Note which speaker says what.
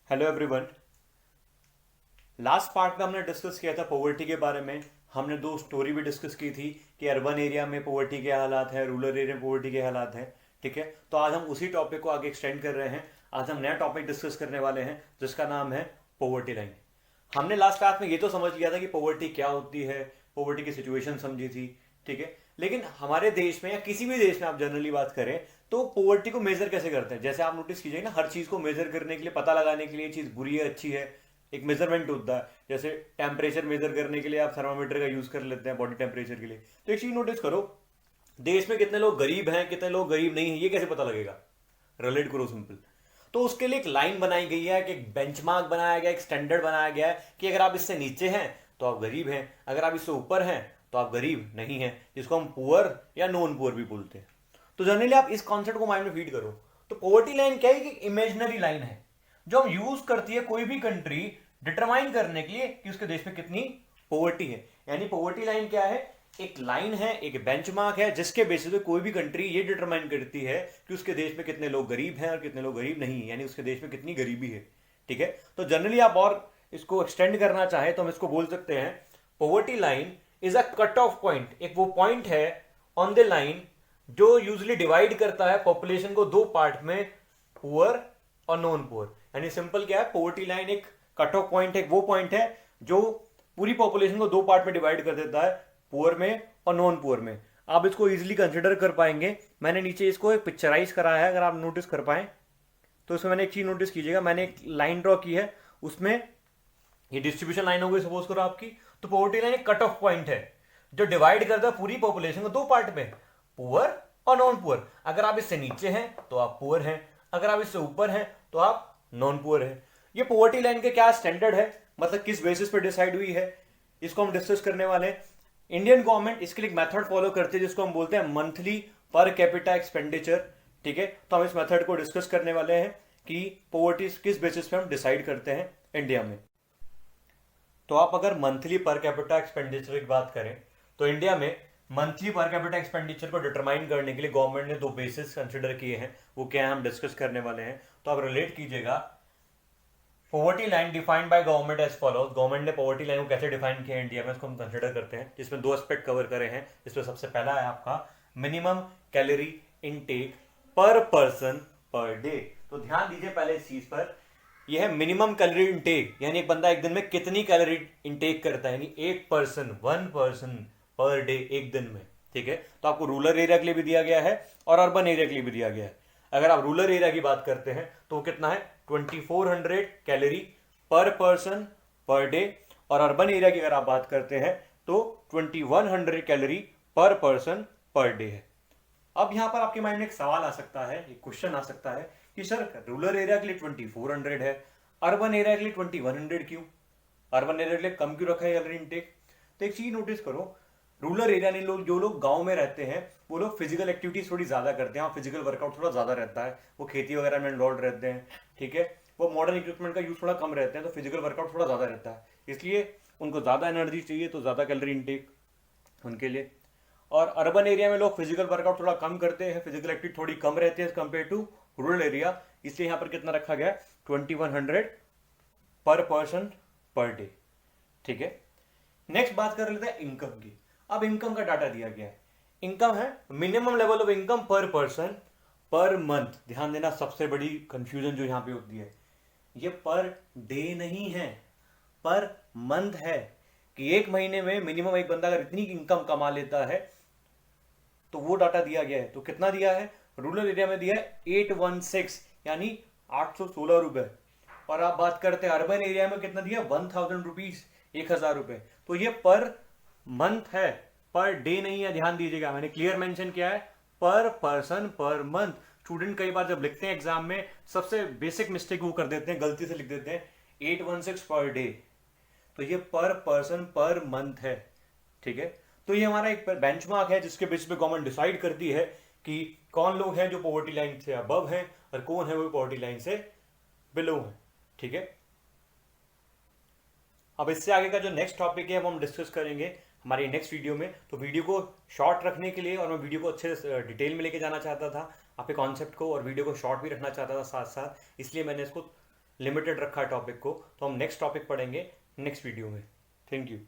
Speaker 1: Hello everyone. Last part में हमने discuss किया था पॉवर्टी के बारे में। हमने दो स्टोरी भी डिस्कस की थी कि अर्बन एरिया में पॉवर्टी के हालात हैं, रूरल एरिया में पॉवर्टी के हालात हैं। ठीक है, तो आज हम उसी टॉपिक को आगे एक्सटेंड कर रहे हैं। आज हम नया टॉपिक डिस्कस करने वाले हैं जिसका नाम है पॉवर्टी लाइन। हमने लास्ट क्लास में ये तो समझ लिया था कि पॉवर्टी क्या होती है, पॉवर्टी की सिचुएशन समझी थी। ठीक है, लेकिन हमारे देश में या किसी भी देश में आप जनरली बात करें तो पॉवर्टी को मेजर कैसे करते हैं। जैसे आप नोटिस कीजिए ना, हर चीज को मेजर करने के लिए, पता लगाने के लिए चीज बुरी है अच्छी है, एक मेजरमेंट होता है। जैसे टेम्परेचर मेजर करने के लिए आप थर्मामीटर का यूज कर लेते हैं बॉडी टेम्परेचर के लिए। तो एक चीज नोटिस करो, देश में कितने लोग गरीब हैं, कितने लोग गरीब नहीं है, ये कैसे पता लगेगा? रिलेट करो सिंपल। तो उसके लिए एक लाइन बनाई गई है, कि एक बेंचमार्क बनाया गया, एक स्टैंडर्ड बनाया गया है कि अगर आप इससे नीचे हैं तो आप गरीब हैं, अगर आप इससे ऊपर हैं तो आप गरीब नहीं हैं, जिसको हम पुअर या नॉन पुअर भी बोलते हैं। तो जनरली आप इस कॉन्सेप्ट को माइंड में फीड करो। तो पॉवर्टी लाइन क्या है? कि इमेजिनरी लाइन है जो हम यूज करती है कोई भी कंट्री डिटरमाइन करने के लिए कि उसके देश में कितनी पॉवर्टी है। यानी पॉवर्टी लाइन क्या है? एक लाइन है, एक बेंचमार्क है, जिसके बेसिस पे कोई भी कंट्री ये डिटरमाइन करती है कि उसके देश में कितने लोग गरीब हैं और कितने लोग गरीब नहीं है, यानी उसके देश में कितनी गरीबी है। ठीक है, तो जनरली आप और इसको एक्सटेंड करना चाहें तो हम इसको बोल सकते हैं, poverty line is a cut off point. एक वो पॉइंट है ऑन द लाइन जो यूजली डिवाइड करता है पॉपुलेशन को दो पार्ट में, पुअर और नॉन पुअर। यानी सिंपल क्या है, पॉवर्टी लाइन एक कट ऑफ पॉइंट है, वो पॉइंट है जो पूरी पॉपुलेशन को दो पार्ट में डिवाइड कर देता है, पुअर में और नॉन पुअर में। आप इसको इजीली कंसिडर कर पाएंगे। मैंने नीचे इसको एक पिक्चराइज करा है, अगर आप नोटिस कर पाए तो इसमें मैंने एक चीज नोटिस कीजिएगा, मैंने एक लाइन ड्रॉ की है, उसमें ये डिस्ट्रीब्यूशन लाइन हो गई सपोज करो आपकी। तो पॉवर्टी लाइन एक कट ऑफ पॉइंट है जो डिवाइड करता है पूरी पॉपुलेशन को दो पार्ट में, पुअर और नॉन पुअर। अगर आप इससे नीचे हैं तो आप पुअर हैं, अगर आप इससे ऊपर हैं तो आप नॉन पुअर हैं। ये पॉवर्टी लाइन के क्या स्टैंडर्ड है, मतलब किस बेसिस पर डिसाइड हुई है, इसको हम डिस्कस करने वाले हैं। इंडियन गवर्नमेंट इसके लिए एक मेथड फॉलो करती है जिसको हम बोलते हैं मंथली पर कैपिटा एक्सपेंडिचर। ठीक है, तो हम इस मेथड को डिस्कस करने वाले हैं कि पॉवर्टी किस बेसिस पे हम डिसाइड करते हैं इंडिया में। तो आप अगर मंथली पर कैपिटा एक्सपेंडिचर की बात करें तो इंडिया में मंथली पर कैपिटा एक्सपेंडिचर को डिटरमाइन करने के लिए गवर्नमेंट ने दो बेसिस कंसिडर किए हैं। वो क्या है हम डिस्कस करने वाले हैं। तो आप रिलेट कीजिएगा, poverty line defined by government as follows. Government ने पॉवर्टी लाइन को कैसे डिफाइन किया इंडिया में, इसको हम कंसिडर करते हैं, जिसमें दो एस्पेक्ट कवर करे हैं। इसमें सबसे पहला है आपका मिनिमम कैलोरी इनटेक पर पर्सन पर डे। तो ध्यान दीजिए पहले इस चीज पर, यह है मिनिमम कैलोरी इनटेक, यानी एक बंदा एक दिन में कितनी कैलोरी इनटेक करता है, यानी एक person, one person per day एक दिन में। ठीक है, तो आपको रूरल एरिया के लिए भी दिया गया है और अर्बन एरिया के लिए भी दिया गया है। अगर आप रूरल एरिया की बात करते हैं तो वो कितना है, 2400 कैलोरी पर पर्सन पर डे, और अर्बन एरिया की अगर आप बात करते हैं तो 2100 कैलोरी पर पर्सन पर डे है। अब यहां पर आपके माइंड में एक सवाल आ सकता है, एक क्वेश्चन आ सकता है कि सर रूरल एरिया के लिए 2400 है, अर्बन एरिया के लिए 2100 क्यों? अर्बन एरिया के लिए कम क्यों रखा है कैलोरी इनटेक? तो एक चीज नोटिस करो, रूरल एरिया ने लोग, जो लोग गांव में रहते हैं वो लोग फिजिकल एक्टिविटीज थोड़ी ज्यादा करते हैं, और फिजिकल वर्कआउट थोड़ा ज्यादा रहता है, वो खेती वगैरह में इन्वॉल्व रहते हैं। ठीक है, वो मॉडर्न इक्विपमेंट का यूज थोड़ा कम रहते हैं, तो फिजिकल वर्कआउट थोड़ा ज्यादा रहता है, इसलिए उनको ज्यादा एनर्जी चाहिए, तो ज्यादा कैलोरी इनटेक उनके लिए। और अर्बन एरिया में लोग फिजिकल वर्कआउट थोड़ा कम करते हैं, फिजिकल एक्टिविटी थोड़ी कम रहती है कंपेयर टू रूरल एरिया, इसलिए यहां पर कितना रखा गया, 2100 पर पर्सन पर डे। ठीक है, नेक्स्ट बात कर लेते हैं इनकम की। अब इनकम का डाटा दिया गया है, इनकम है मिनिमम लेवल ऑफ इनकम पर पर्सन पर मंथ। ध्यान देना, सबसे बड़ी कंफ्यूजन जो यहां पे होती है, ये पर डे नहीं है, पर मंथ है, कि एक महीने में मिनिमम एक बंदा अगर इतनी इनकम कमा लेता है तो वो डाटा दिया गया है। तो कितना दिया है, रूरल एरिया में दिया है 816 यानी 816 रुपए, और आप बात करते हैं अर्बन एरिया में कितना दिया, 1000 रुपीज, 1000 रुपए। तो ये पर मंथ है, पर डे नहीं है, ध्यान दीजिएगा, मैंने क्लियर मेंशन किया है, पर पर्सन पर मंथ। स्टूडेंट कई बार जब लिखते हैं एग्जाम में सबसे बेसिक मिस्टेक वो कर देते हैं, गलती से लिख देते हैं 816 पर डे, तो ये पर पर्सन पर मंथ है। ठीक है, तो ये हमारा एक बेंचमार्क है जिसके बेस पे गवर्नमेंट डिसाइड करती है कि कौन लोग हैं जो पॉवर्टी लाइन से अबव हैं और कौन है वो पॉवर्टी लाइन से बिलो है। ठीक है, अब इससे आगे का जो नेक्स्ट टॉपिक है वो हम डिस्कस करेंगे हमारी नेक्स्ट वीडियो में। तो वीडियो को शॉर्ट रखने के लिए, और मैं वीडियो को अच्छे से डिटेल में लेके जाना चाहता था आपके कॉन्सेप्ट को, और वीडियो को शॉर्ट भी रखना चाहता था साथ साथ, इसलिए मैंने इसको लिमिटेड रखा है टॉपिक को, तो हम नेक्स्ट टॉपिक पढ़ेंगे नेक्स्ट वीडियो में। Thank you.